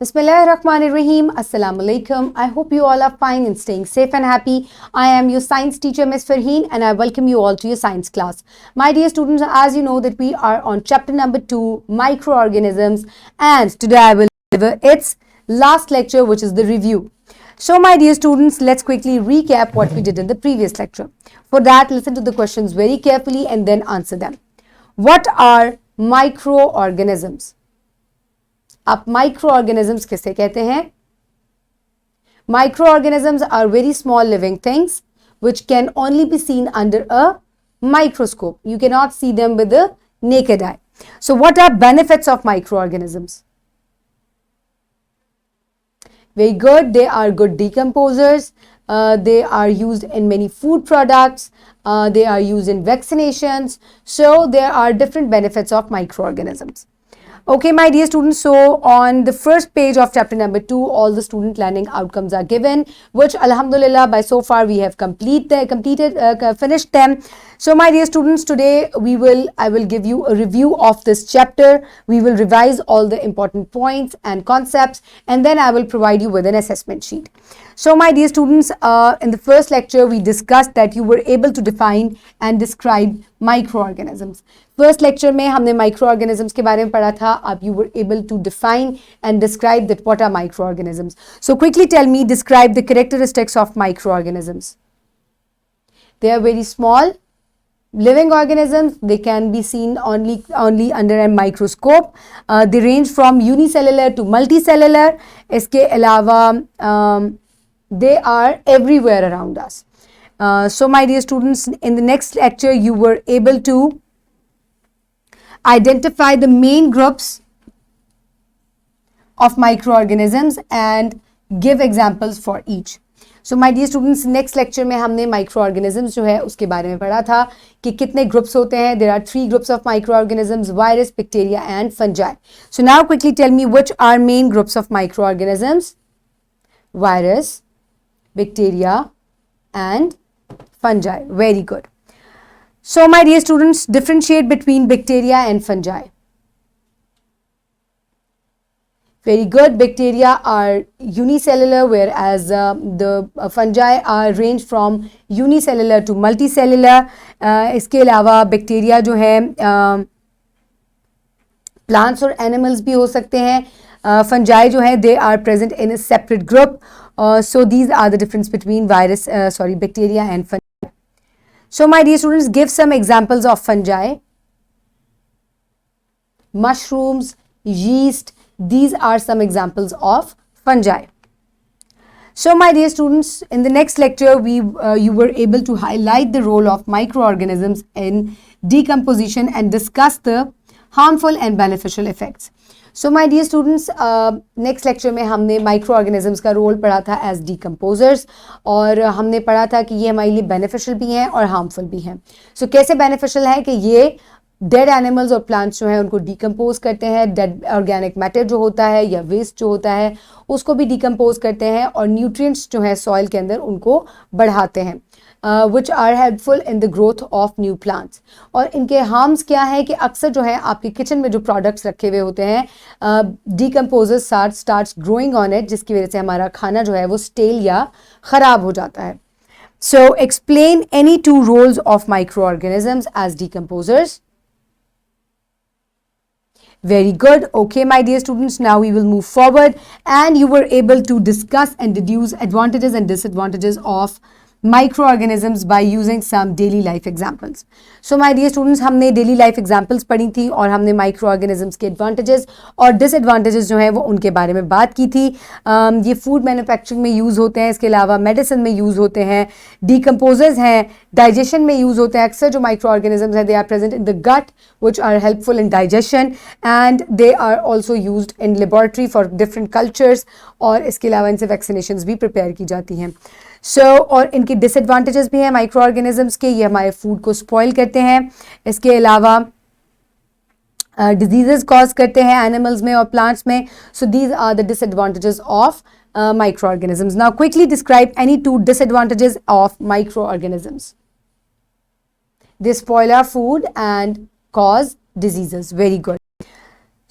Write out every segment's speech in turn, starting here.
Bismillahirrahmanirrahim. Assalamu alaikum. I hope you all are fine and staying safe and happy. I am your science teacher, Ms. Farheen, and I welcome you all to your science class. My dear students, as you know that we are on chapter number 2, microorganisms, and today I will deliver its last lecture, which is the review. So, my dear students, let's quickly recap what we did in the previous lecture. For that, listen to the questions very carefully and then answer them. What are microorganisms? आप microorganisms किसे कहते हैं? Microorganisms are very small living things which can only be seen under a microscope. You cannot see them with the naked eye. So what are benefits of microorganisms? Very good. They are good decomposers. They are used in many food products. They are used in vaccinations. So there are different benefits of microorganisms. Okay, my dear students, so on the first page of chapter number 2, all the student learning outcomes are given, which alhamdulillah by so far we have finished them. So my dear students, today I will give you a review of this chapter. We will revise all the important points and concepts, and then I will provide you with an assessment sheet. So my dear students, in the first lecture we discussed that you were able to define and describe microorganisms. First lecture में हमने microorganisms के बारे में पढ़ा था. अब you were able to define and describe that what are microorganisms. So quickly tell me, describe the characteristics of microorganisms. They are very small living organisms. They can be seen only under a microscope. They range from unicellular to multicellular. इसके अलावा they are everywhere around us. So my dear students, in the next lecture you were able to identify the main groups of microorganisms and give examples for each. So my dear students, next lecture में हमने microorganisms जो है उसके बारे में पढ़ा था कि कितने groups होते हैं. There are 3 groups of microorganisms: virus, bacteria and fungi. So now quickly tell me which are main groups of microorganisms: virus, bacteria and fungi. Very good. So my dear students, differentiate between bacteria and fungi. Very good. Bacteria are unicellular, whereas the fungi are range from unicellular to multicellular. इसके अलावा bacteria जो है plants और animals भी हो सकते हैं. Fungi जो है they are present in a separate group. So these are the difference between bacteria and fungi. So my dear students, give some examples of fungi. Mushrooms, yeast, these are some examples of fungi. So my dear students, in the next lecture you were able to highlight the role of microorganisms in decomposition and discuss the harmful and beneficial effects. So my dear students, next lecture में हमने microorganisms का role पढ़ा था as decomposers, और हमने पढ़ा था कि ये हमारे लिए beneficial भी हैं और harmful भी हैं. So कैसे beneficial है कि ये dead animals और plants जो हैं उनको decompose करते हैं, dead organic matter जो होता है या waste जो होता है उसको भी decompose करते हैं और nutrients जो है soil के अंदर उनको बढ़ाते हैं. Which are helpful in the growth of new plants. और इनके harms क्या है कि अक्सर जो है आपके किचन में जो products रखे हुए होते हैं decomposers starts growing on it, जिसकी वजह से हमारा खाना जो है वो stale या ख़राब हो जाता है. So explain any 2 roles of microorganisms as decomposers. Very good. Okay, my dear students, now we will move forward and you were able to discuss and deduce advantages and disadvantages of microorganisms by using some daily life examples. So my dear students, हमने daily life examples पढ़ी थी और हमने microorganisms के advantages और disadvantages जो हैं वो उनके बारे में बात की थी. ये food manufacturing में use होते हैं, इसके अलावा medicine में use होते हैं, decomposers हैं, digestion में use होते हैं. अक्सर जो microorganisms हैं they are present in the gut which are helpful in digestion and they are also used in laboratory for different cultures, और इसके अलावा इनसे vaccinations भी prepare की जाती हैं. So और इनके disadvantages भी हैं microorganisms के, ये हमारे food को spoil करते हैं. इसके अलावा diseases cause करते हैं animals में और plants में. So these are the disadvantages of microorganisms. Now quickly describe any 2 disadvantages of microorganisms. They spoil our food and cause diseases. Very good.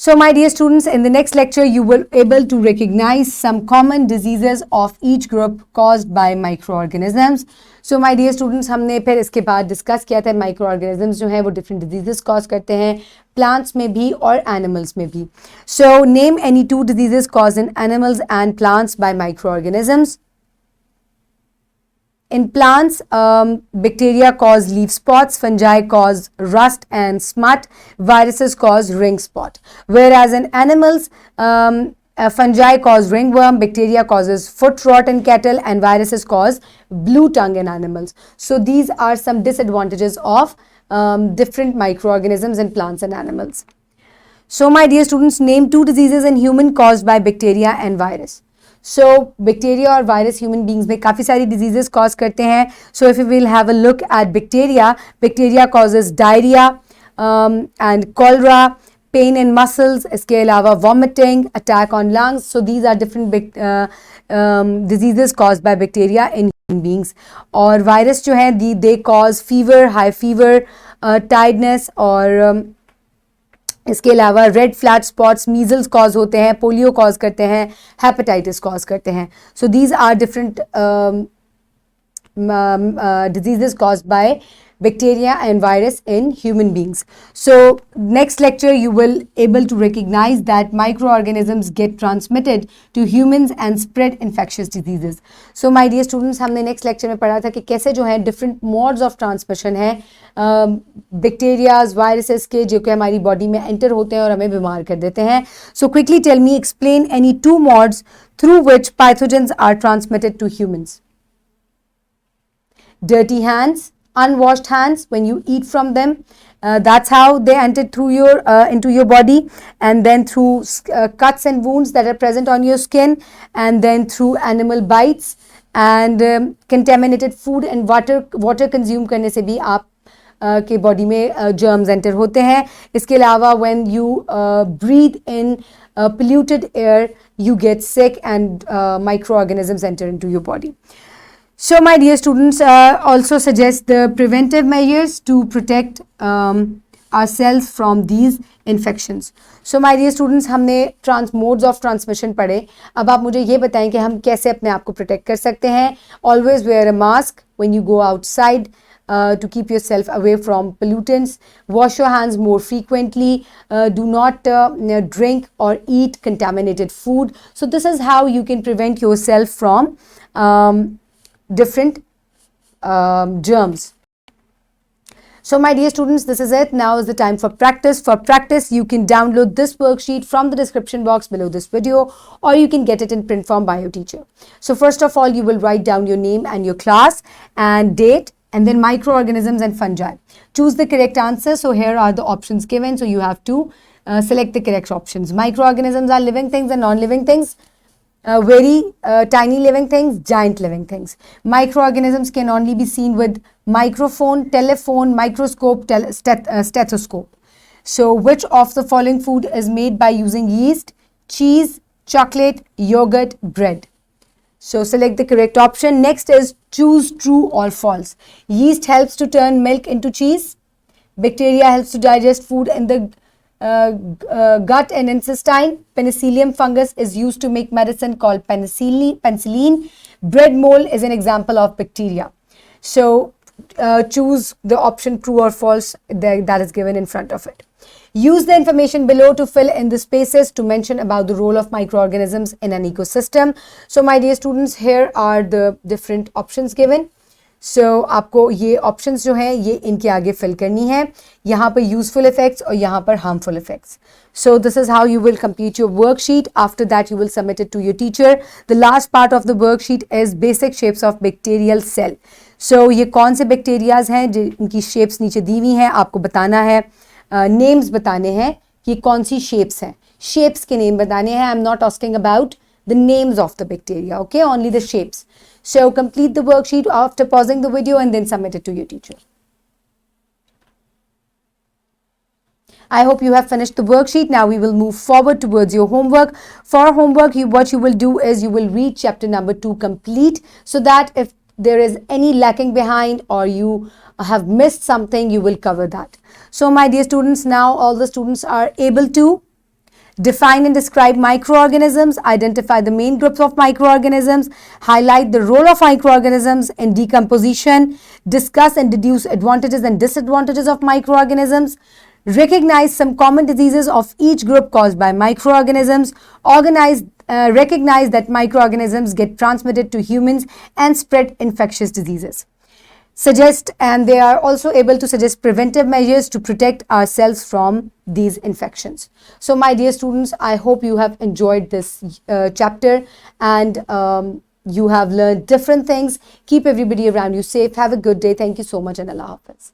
So my dear students, in the next lecture, you will able to recognize some common diseases of each group caused by microorganisms. So my dear students, हमने फिर इसके बाद discuss किया था microorganisms जो है वो different diseases cause करते हैं plants में भी और animals में भी. So name any two diseases caused in animals and plants by microorganisms. In plants, bacteria cause leaf spots, fungi cause rust and smut, viruses cause ring spot. Whereas in animals, fungi cause ringworm, bacteria causes foot rot in cattle, and viruses cause blue tongue in animals. So these are some disadvantages of different microorganisms in plants and animals. So my dear students, name two diseases in human caused by bacteria and virus. So bacteria और virus human beings में काफ़ी सारी diseases cause करते हैं. So if we will have a look at bacteria causes diarrhea and cholera, pain in muscles, इसके अलावा vomiting, attack on lungs. So these are different diseases caused by bacteria in human beings. और virus जो हैं they cause fever, high fever, tiredness और इसके अलावा red flat spots measles cause होते हैं, पोलियो कॉज करते हैं, हेपेटाइटिस कॉज करते हैं. So these are different diseases caused by bacteria and virus in human beings. So next lecture you will able to recognize that microorganisms get transmitted to humans and spread infectious diseases. So my dear students, हमने next lecture में पढ़ा था कि कैसे जो है different modes of transmission है bacterias, viruses के जो कि हमारी body में enter होते हैं और हमें बीमार कर देते हैं. So quickly tell me, explain any two modes through which pathogens are transmitted to humans. Dirty hands, unwashed hands when you eat from them, that's how they enter through your into your body, and then through cuts and wounds that are present on your skin, and then through animal bites and contaminated food and water consume करने से भी आप के body में germs enter होते हैं. इसके अलावा when you breathe in polluted air, you get sick and microorganisms enter into your body. So my dear students, also suggest the preventive measures to protect ourselves from these infections. So my dear students, हमने modes of transmission पढ़े. अब आप मुझे ये बताएं कि हम कैसे अपने आप को protect कर सकते हैं. Always wear a mask when you go outside to keep yourself away from pollutants. Wash your hands more frequently. Do not drink or eat contaminated food. So this is how you can prevent yourself from different germs. So my dear students, this is it. Now is the time for practice. For practice, you can download this worksheet from the description box below this video, or you can get it in print form by your teacher. So first of all, you will write down your name and your class and date, and then microorganisms and fungi. Choose the correct answer. So here are the options given. So you have to select the correct options. Microorganisms are living things and non-living things. Very tiny living things, giant living things. Microorganisms can only be seen with microphone, telephone, microscope, stethoscope. So which of the following food is made by using yeast, cheese, chocolate, yogurt, bread? So select the correct option. Next is choose true or false. Yeast helps to turn milk into cheese. Bacteria helps to digest food in the gut and intestine. Penicillium fungus is used to make medicine called penicillin. Bread mold is an example of bacteria. So choose the option true or false that is given in front of it. Use the information below to fill in the spaces to mention about the role of microorganisms in an ecosystem. So my dear students, here are the different options given. So आपको ये options जो हैं ये इनके आगे fill करनी है. यहाँ पर useful effects और यहाँ पर harmful effects. So this is how you will complete your worksheet. After that you will submit it to your teacher. The last part of the worksheet is basic shapes of bacterial cell. So ये कौन से bacterias हैं जिनकी shapes नीचे दी हुई हैं आपको बताना है. Names बताने हैं कि कौन सी shapes हैं. Shapes के name बताने हैं. I'm not asking about the names of the bacteria. Okay, only the shapes. So complete the worksheet after pausing the video and then submit it to your teacher. I hope you have finished the worksheet. Now we will move forward towards your homework. For homework, what you will do is you will read chapter number 2 complete, so that if there is any lacking behind or you have missed something, you will cover that. So my dear students, now all the students are able to Define and describe microorganisms, identify the main groups of microorganisms, highlight the role of microorganisms in decomposition, discuss and deduce advantages and disadvantages of microorganisms, recognize some common diseases of each group caused by microorganisms, recognize that microorganisms get transmitted to humans and spread infectious diseases. Suggest, and they are also able to suggest preventive measures to protect ourselves from these infections. So my dear students, I hope you have enjoyed this chapter and you have learned different things. Keep everybody around you safe. Have a good day. Thank you so much and Allah Hafiz.